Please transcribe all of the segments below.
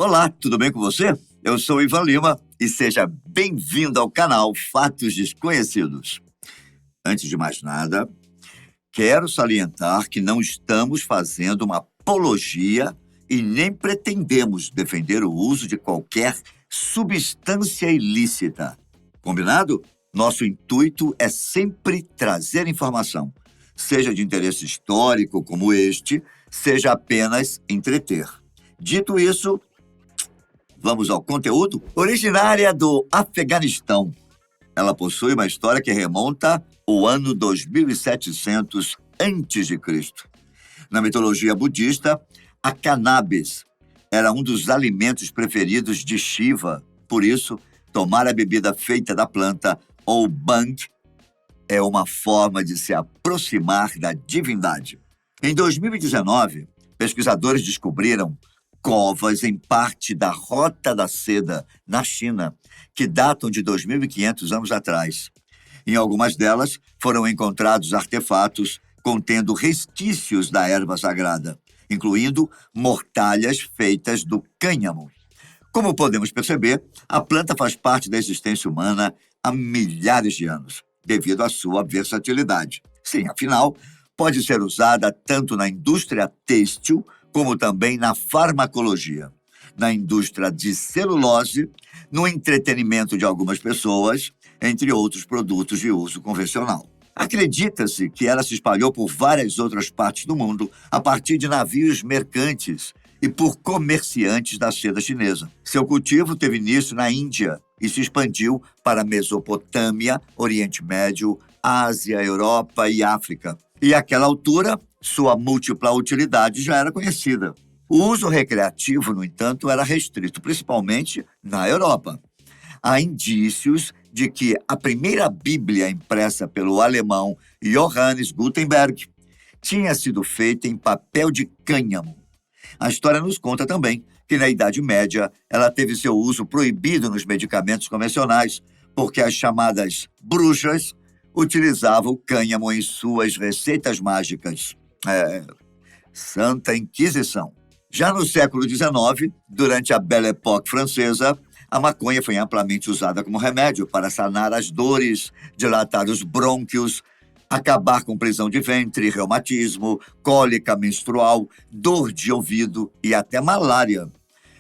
Olá, tudo bem com você? Eu sou o Ivan Lima e seja bem-vindo ao canal Fatos Desconhecidos. Antes de mais nada, quero salientar que não estamos fazendo uma apologia e nem pretendemos defender o uso de qualquer substância ilícita. Combinado? Nosso intuito é sempre trazer informação, seja de interesse histórico como este, seja apenas entreter. Dito isso, vamos ao conteúdo? Originária do Afeganistão, ela possui uma história que remonta ao ano 2700 a.C. Na mitologia budista, a cannabis era um dos alimentos preferidos de Shiva. Por isso, tomar a bebida feita da planta, ou bhang, é uma forma de se aproximar da divindade. Em 2019, pesquisadores descobriram covas em parte da Rota da Seda, na China, que datam de 2.500 anos atrás. Em algumas delas, foram encontrados artefatos contendo resquícios da erva sagrada, incluindo mortalhas feitas do cânhamo. Como podemos perceber, a planta faz parte da existência humana há milhares de anos, devido à sua versatilidade. Sim, afinal, pode ser usada tanto na indústria têxtil como também na farmacologia, na indústria de celulose, no entretenimento de algumas pessoas, entre outros produtos de uso convencional. Acredita-se que ela se espalhou por várias outras partes do mundo a partir de navios mercantes e por comerciantes da seda chinesa. Seu cultivo teve início na Índia e se expandiu para a Mesopotâmia, Oriente Médio, Ásia, Europa e África. E àquela altura, sua múltipla utilidade já era conhecida. O uso recreativo, no entanto, era restrito, principalmente na Europa. Há indícios de que a primeira Bíblia impressa pelo alemão Johannes Gutenberg tinha sido feita em papel de cânhamo. A história nos conta também que, na Idade Média, ela teve seu uso proibido nos medicamentos convencionais, porque as chamadas bruxas utilizavam o cânhamo em suas receitas mágicas. Santa Inquisição. Já no século XIX, durante a Belle Époque francesa, a maconha foi amplamente usada como remédio para sanar as dores, dilatar os brônquios, acabar com prisão de ventre, reumatismo, cólica menstrual, dor de ouvido e até malária.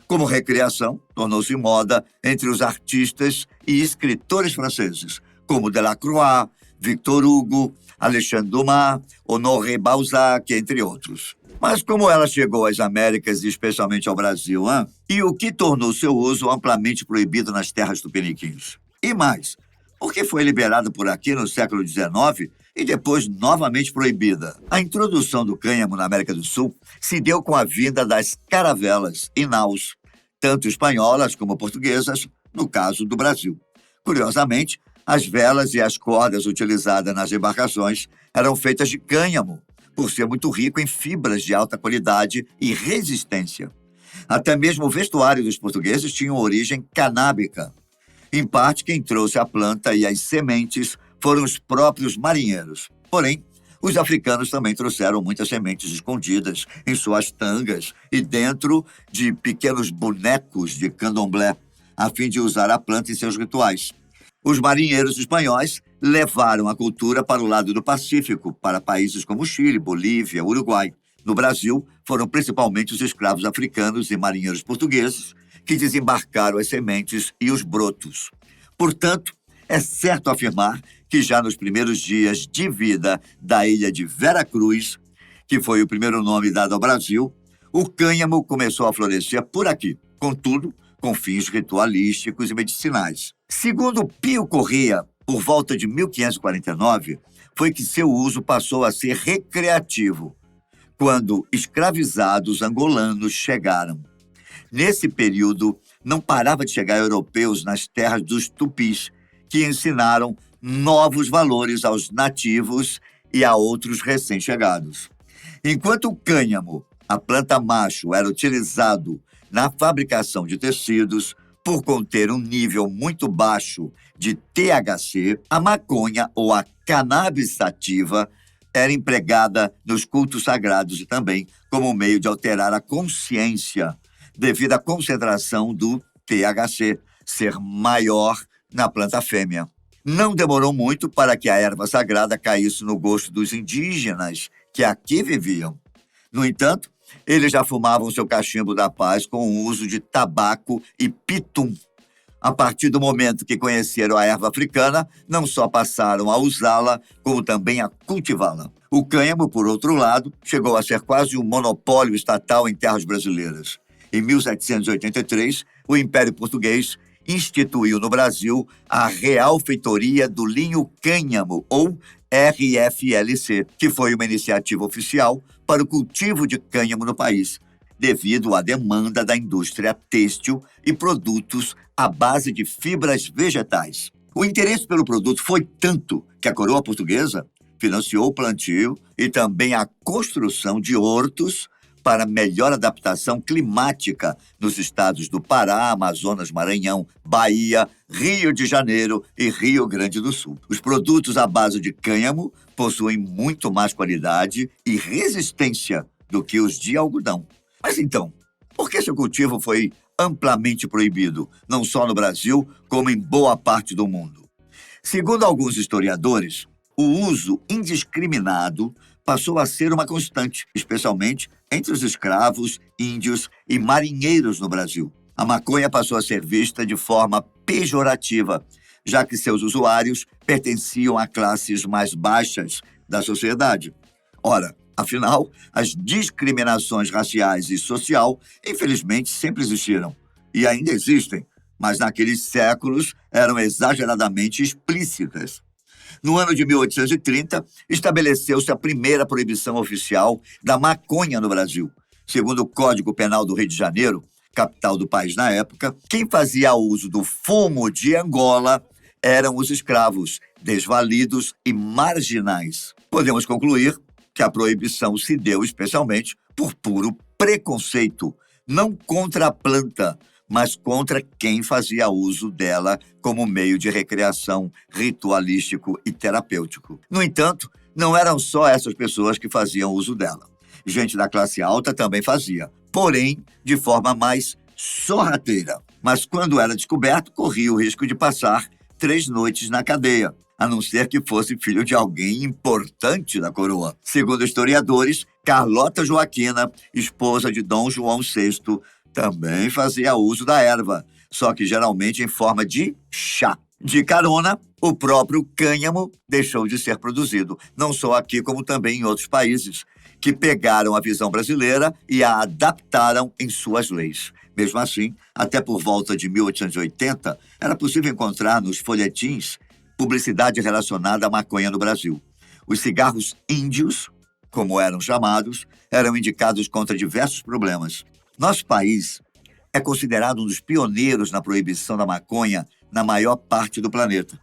Como recreação, tornou-se moda entre os artistas e escritores franceses, como Delacroix, Victor Hugo, Alexandre Dumas, Honoré Balzac, entre outros. Mas como ela chegou às Américas e especialmente ao Brasil, hein? E o que tornou seu uso amplamente proibido nas terras tupiniquins? E mais, por que foi liberado por aqui no século XIX e depois novamente proibida? A introdução do cânhamo na América do Sul se deu com a vinda das caravelas e naus, tanto espanholas como portuguesas, no caso do Brasil. Curiosamente, as velas e as cordas utilizadas nas embarcações eram feitas de cânhamo, por ser muito rico em fibras de alta qualidade e resistência. Até mesmo o vestuário dos portugueses tinha origem canábica. Em parte, quem trouxe a planta e as sementes foram os próprios marinheiros. Porém, os africanos também trouxeram muitas sementes escondidas em suas tangas e dentro de pequenos bonecos de candomblé, a fim de usar a planta em seus rituais. Os marinheiros espanhóis levaram a cultura para o lado do Pacífico, para países como Chile, Bolívia, Uruguai. No Brasil, foram principalmente os escravos africanos e marinheiros portugueses que desembarcaram as sementes e os brotos. Portanto, é certo afirmar que já nos primeiros dias de vida da ilha de Veracruz, que foi o primeiro nome dado ao Brasil, o cânhamo começou a florescer por aqui, contudo, com fins ritualísticos e medicinais. Segundo Pio Corrêa, por volta de 1549, foi que seu uso passou a ser recreativo, quando escravizados angolanos chegaram. Nesse período, não parava de chegar europeus nas terras dos tupis, que ensinaram novos valores aos nativos e a outros recém-chegados. Enquanto o cânhamo, a planta macho, era utilizado na fabricação de tecidos, por conter um nível muito baixo de THC, a maconha ou a cannabis sativa era empregada nos cultos sagrados e também como meio de alterar a consciência, devido à concentração do THC ser maior na planta fêmea. Não demorou muito para que a erva sagrada caísse no gosto dos indígenas que aqui viviam. No entanto, eles já fumavam seu cachimbo da paz com o uso de tabaco e pitum. A partir do momento que conheceram a erva africana, não só passaram a usá-la, como também a cultivá-la. O cânhamo, por outro lado, chegou a ser quase um monopólio estatal em terras brasileiras. Em 1783, o Império Português instituiu no Brasil a Real Feitoria do Linho Cânhamo, ou RFLC, que foi uma iniciativa oficial para o cultivo de cânhamo no país, devido à demanda da indústria têxtil e produtos à base de fibras vegetais. O interesse pelo produto foi tanto que a coroa portuguesa financiou o plantio e também a construção de hortos para melhor adaptação climática nos estados do Pará, Amazonas, Maranhão, Bahia, Rio de Janeiro e Rio Grande do Sul. Os produtos à base de cânhamo possuem muito mais qualidade e resistência do que os de algodão. Mas então, por que seu cultivo foi amplamente proibido, não só no Brasil, como em boa parte do mundo? Segundo alguns historiadores, o uso indiscriminado passou a ser uma constante, especialmente entre os escravos, índios e marinheiros no Brasil. A maconha passou a ser vista de forma pejorativa, já que seus usuários pertenciam a classes mais baixas da sociedade. Ora, afinal, as discriminações raciais e social, infelizmente, sempre existiram e ainda existem, mas naqueles séculos eram exageradamente explícitas. No ano de 1830, estabeleceu-se a primeira proibição oficial da maconha no Brasil. Segundo o Código Penal do Rio de Janeiro, capital do país na época, quem fazia uso do fumo de Angola eram os escravos, desvalidos e marginais. Podemos concluir que a proibição se deu especialmente por puro preconceito, não contra a planta, mas contra quem fazia uso dela como meio de recreação ritualístico e terapêutico. No entanto, não eram só essas pessoas que faziam uso dela. Gente da classe alta também fazia, porém de forma mais sorrateira. Mas quando era descoberto, corria o risco de passar 3 noites na cadeia, a não ser que fosse filho de alguém importante da coroa. Segundo historiadores, Carlota Joaquina, esposa de Dom João VI, também fazia uso da erva, só que geralmente em forma de chá. De carona, o próprio cânhamo deixou de ser produzido, não só aqui como também em outros países, que pegaram a visão brasileira e a adaptaram em suas leis. Mesmo assim, até por volta de 1880, era possível encontrar nos folhetins publicidade relacionada à maconha no Brasil. Os cigarros índios, como eram chamados, eram indicados contra diversos problemas. Nosso país é considerado um dos pioneiros na proibição da maconha na maior parte do planeta,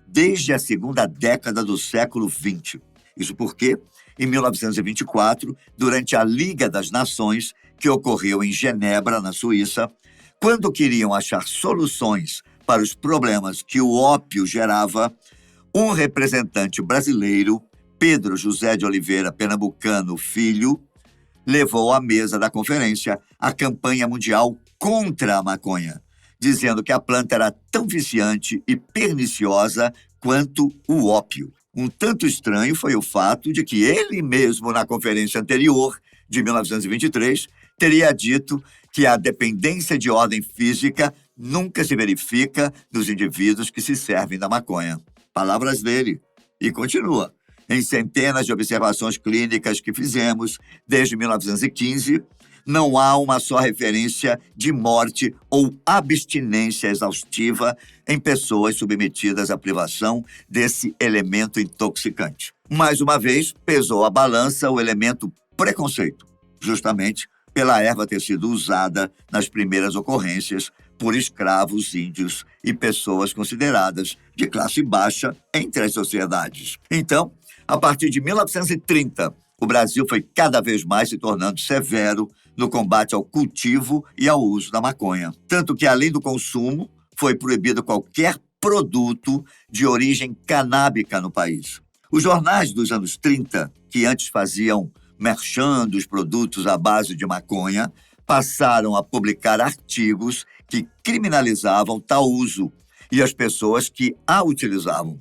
desde a segunda década do século XX. Isso porque, em 1924, durante a Liga das Nações, que ocorreu em Genebra, na Suíça, quando queriam achar soluções para os problemas que o ópio gerava, um representante brasileiro, Pedro José de Oliveira Pernambucano Filho, levou à mesa da conferência a campanha mundial contra a maconha, dizendo que a planta era tão viciante e perniciosa quanto o ópio. Um tanto estranho foi o fato de que ele mesmo, na conferência anterior, de 1923, teria dito que a dependência de ordem física nunca se verifica nos indivíduos que se servem da maconha. Palavras dele. E continua. Em centenas de observações clínicas que fizemos desde 1915, não há uma só referência de morte ou abstinência exaustiva em pessoas submetidas à privação desse elemento intoxicante. Mais uma vez, pesou a balança o elemento preconceito, justamente pela erva ter sido usada nas primeiras ocorrências por escravos índios e pessoas consideradas de classe baixa entre as sociedades. Então, a partir de 1930, o Brasil foi cada vez mais se tornando severo no combate ao cultivo e ao uso da maconha. Tanto que, além do consumo, foi proibido qualquer produto de origem canábica no país. Os jornais dos anos 30, que antes faziam merchan dos produtos à base de maconha, passaram a publicar artigos que criminalizavam tal uso e as pessoas que a utilizavam.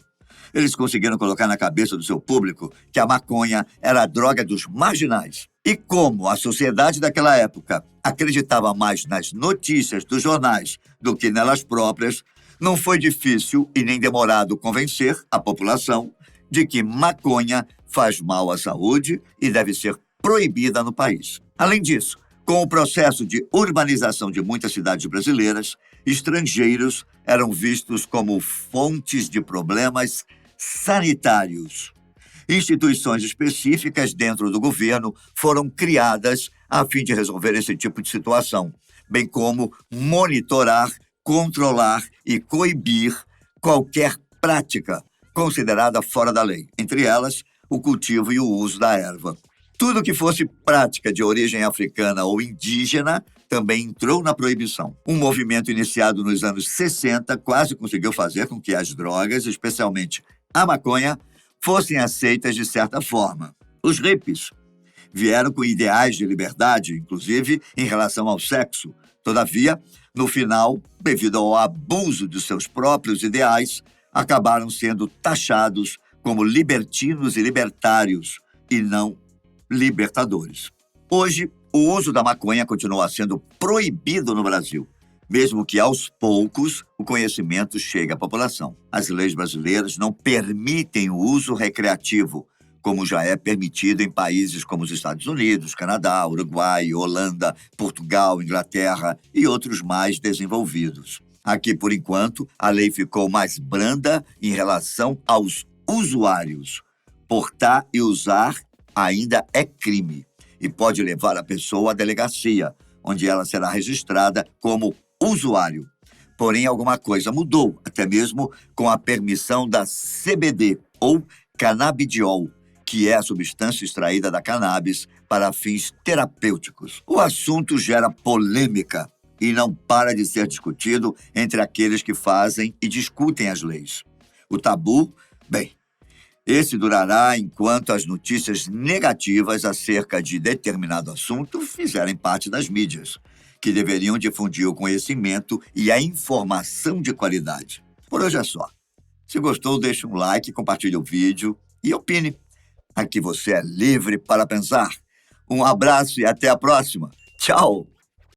Eles conseguiram colocar na cabeça do seu público que a maconha era a droga dos marginais. E como a sociedade daquela época acreditava mais nas notícias dos jornais do que nelas próprias, não foi difícil e nem demorado convencer a população de que maconha faz mal à saúde e deve ser proibida no país. Além disso, com o processo de urbanização de muitas cidades brasileiras, estrangeiros eram vistos como fontes de problemas sanitários. Instituições específicas dentro do governo foram criadas a fim de resolver esse tipo de situação, bem como monitorar, controlar e coibir qualquer prática considerada fora da lei, entre elas o cultivo e o uso da erva. Tudo que fosse prática de origem africana ou indígena também entrou na proibição. Um movimento iniciado nos anos 60 quase conseguiu fazer com que as drogas, especialmente a maconha, fossem aceitas de certa forma. Os hippies vieram com ideais de liberdade, inclusive em relação ao sexo. Todavia, no final, devido ao abuso de seus próprios ideais, acabaram sendo taxados como libertinos e libertários, e não libertadores. Hoje, o uso da maconha continua sendo proibido no Brasil, mesmo que aos poucos o conhecimento chegue à população. As leis brasileiras não permitem o uso recreativo, como já é permitido em países como os Estados Unidos, Canadá, Uruguai, Holanda, Portugal, Inglaterra e outros mais desenvolvidos. Aqui, por enquanto, a lei ficou mais branda em relação aos usuários. Portar e usar ainda é crime e pode levar a pessoa à delegacia, onde ela será registrada como usuário. Porém, alguma coisa mudou, até mesmo com a permissão da CBD, ou canabidiol, que é a substância extraída da cannabis para fins terapêuticos. O assunto gera polêmica e não para de ser discutido entre aqueles que fazem e discutem as leis. O tabu, bem, esse durará enquanto as notícias negativas acerca de determinado assunto fizerem parte das mídias, que deveriam difundir o conhecimento e a informação de qualidade. Por hoje é só. Se gostou, deixe um like, compartilhe o vídeo e opine. Aqui você é livre para pensar. Um abraço e até a próxima. Tchau!